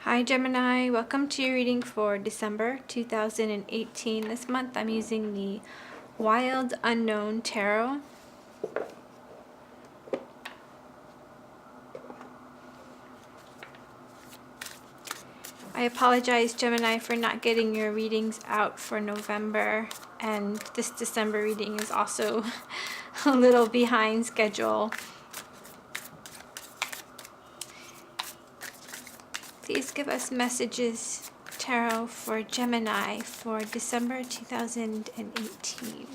Hi Gemini, welcome to your reading for December 2018. This month I'm using the Wild Unknown Tarot. I apologize, Gemini, for not getting your readings out for November, and this December reading is also a little behind schedule. Please give us messages, Tarot, for Gemini for December 2018.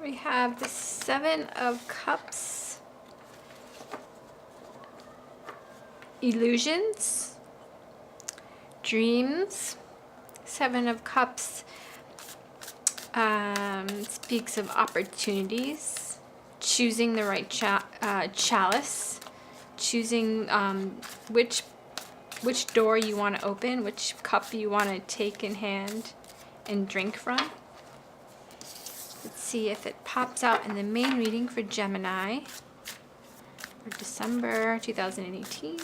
We have the Seven of Cups, illusions, dreams. Seven of Cups speaks of opportunities, choosing the right chalice, choosing which door you want to open, which cup you want to take in hand and drink from. Let's see if it pops out in the main reading for Gemini for December 2018.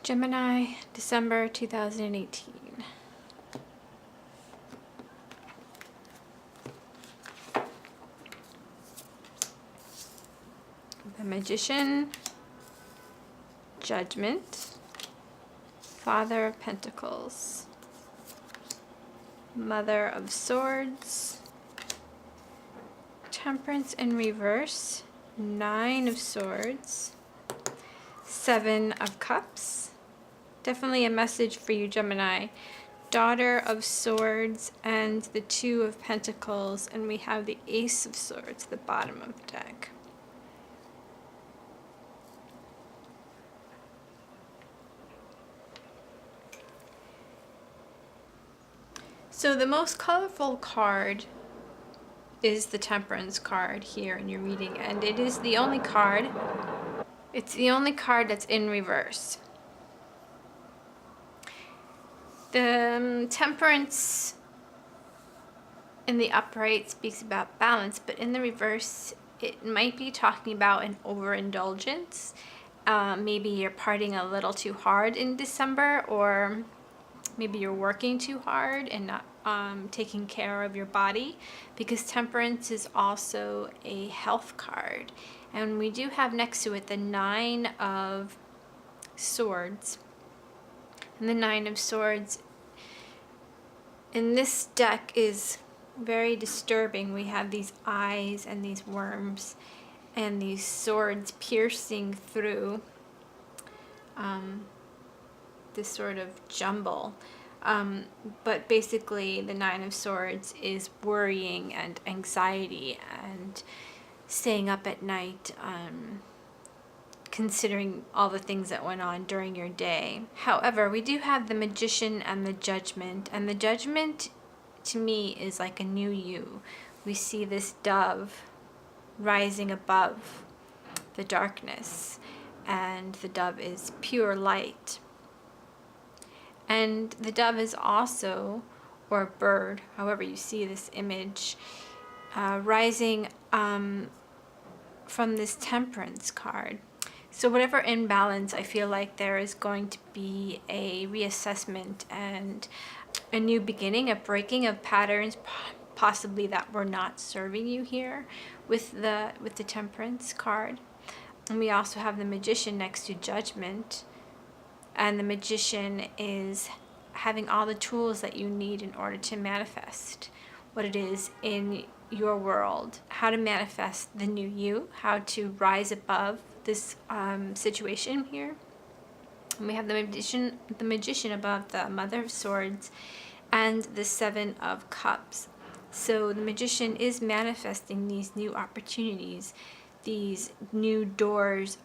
Gemini, December 2018. The Magician, Judgment, Father of Pentacles, Mother of Swords, Temperance in reverse, Nine of Swords, Seven of Cups. Definitely a message for you, Gemini. Daughter of Swords and the Two of Pentacles, and we have the Ace of Swords at the bottom of the deck. So the most colorful card is the Temperance card here in your reading, and it is the only card. It's the only card that's in reverse. The Temperance in the upright speaks about balance, but in the reverse, it might be talking about an overindulgence. Maybe you're partying a little too hard in December, or maybe you're working too hard and not taking care of your body, because Temperance is also a health card. And we do have next to it the Nine of Swords. And the Nine of Swords in this deck is very disturbing. We have these eyes and these worms and these swords piercing through this sort of jumble. But basically the Nine of Swords is worrying and anxiety and staying up at night, considering all the things that went on during your day. However, we do have the Magician and the Judgment, and the Judgment to me is like a new you. We see this dove rising above the darkness, and the dove is pure light. And the dove is also, or bird, however you see this image, rising from this Temperance card. So whatever imbalance, I feel like there is going to be a reassessment and a new beginning, a breaking of patterns possibly that were not serving you here with the Temperance card. And we also have the Magician next to Judgment. And the Magician is having all the tools that you need in order to manifest what it is in your world, how to manifest the new you, how to rise above this situation here. And we have the magician above the Mother of Swords and the Seven of Cups. So the Magician is manifesting these new opportunities, these new doors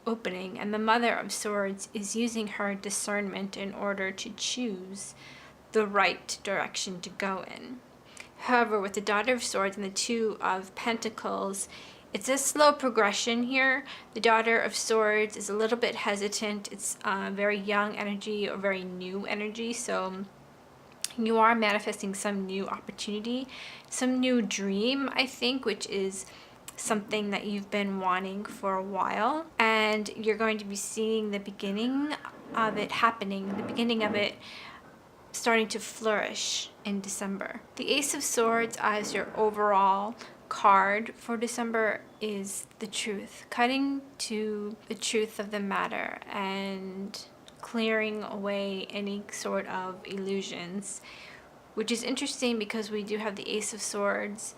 opening, and the Mother of Swords is using her discernment in order to choose the right direction to go in. However, with the Daughter of Swords and the Two of Pentacles, it's a slow progression here. The Daughter of Swords is a little bit hesitant. It's very young energy or very new energy. So you are manifesting some new opportunity, some new dream, I think, which is something that you've been wanting for a while. And you're going to be seeing the beginning of it happening, the beginning of it starting to flourish in December. The Ace of Swords as your overall card for December is the truth, cutting to the truth of the matter and clearing away any sort of illusions, which is interesting because we do have the Ace of Swords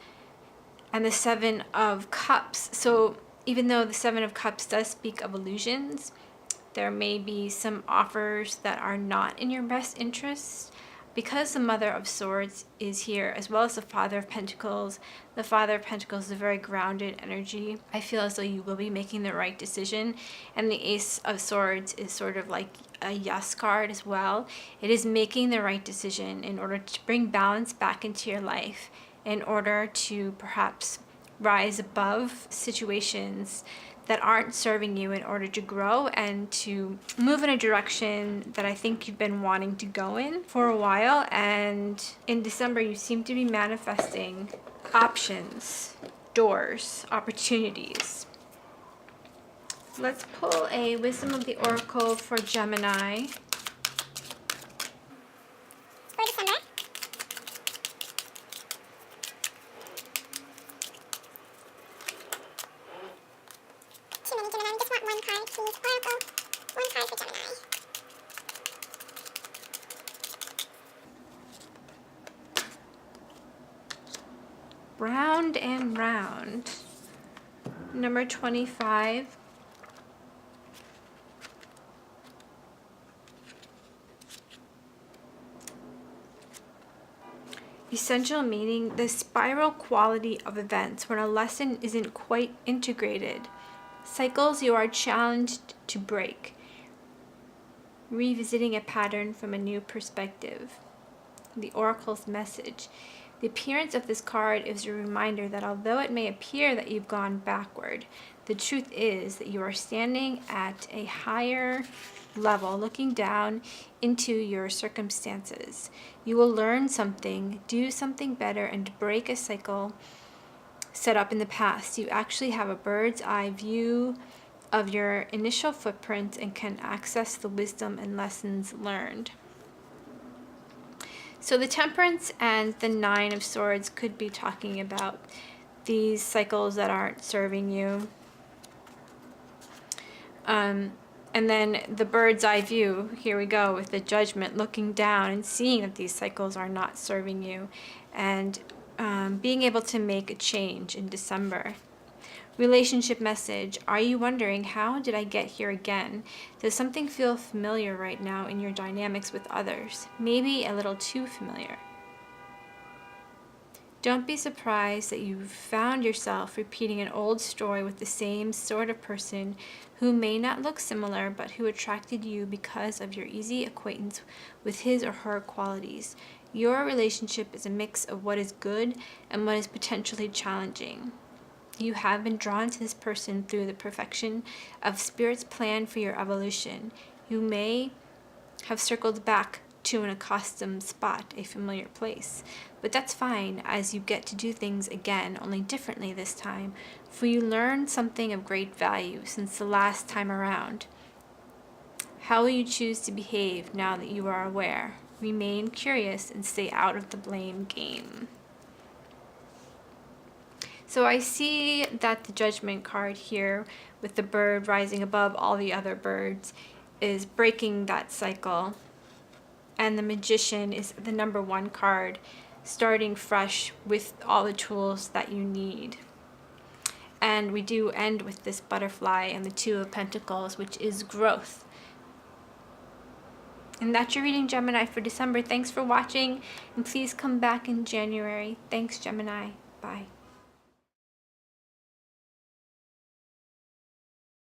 and the Seven of Cups. So even though the Seven of Cups does speak of illusions, there may be some offers that are not in your best interest. Because the Mother of Swords is here, as well as the Father of Pentacles. The Father of Pentacles is a very grounded energy. I feel as though you will be making the right decision. And the Ace of Swords is sort of like a yes card as well. It is making the right decision in order to bring balance back into your life, in order to perhaps rise above situations that aren't serving you, in order to grow and to move in a direction that I think you've been wanting to go in for a while. And in December, you seem to be manifesting options, doors, opportunities. Let's pull a Wisdom of the Oracle for Gemini. For December. Too many Gemini. Just want one card, please. Oracle. One card for Gemini. Round and round. Number 25. Essential meaning, the spiral quality of events when a lesson isn't quite integrated. Cycles you are challenged to break. Revisiting a pattern from a new perspective. The Oracle's message. The appearance of this card is a reminder that although it may appear that you've gone backward, the truth is that you are standing at a higher level, looking down into your circumstances. You will learn something, do something better, and break a cycle set up in the past. You actually have a bird's eye view of your initial footprint and can access the wisdom and lessons learned. So the Temperance and the Nine of Swords could be talking about these cycles that aren't serving you. And then the bird's eye view, here we go with the Judgment, looking down and seeing that these cycles are not serving you, and being able to make a change in December. Relationship message. Are you wondering, how did I get here again? Does something feel familiar right now in your dynamics with others? Maybe a little too familiar. Don't be surprised that you found yourself repeating an old story with the same sort of person who may not look similar, but who attracted you because of your easy acquaintance with his or her qualities. Your relationship is a mix of what is good and what is potentially challenging. You have been drawn to this person through the perfection of Spirit's plan for your evolution. You may have circled back to an accustomed spot, a familiar place. But that's fine, as you get to do things again, only differently this time, for you learn something of great value since the last time around. How will you choose to behave now that you are aware? Remain curious and stay out of the blame game. So I see that the Judgment card here, with the bird rising above all the other birds, is breaking that cycle. And the Magician is the number 1 card, starting fresh with all the tools that you need. And we do end with this butterfly and the 2 of Pentacles, which is growth. And that's your reading, Gemini, for December. Thanks for watching, and please come back in January. Thanks, Gemini. Bye.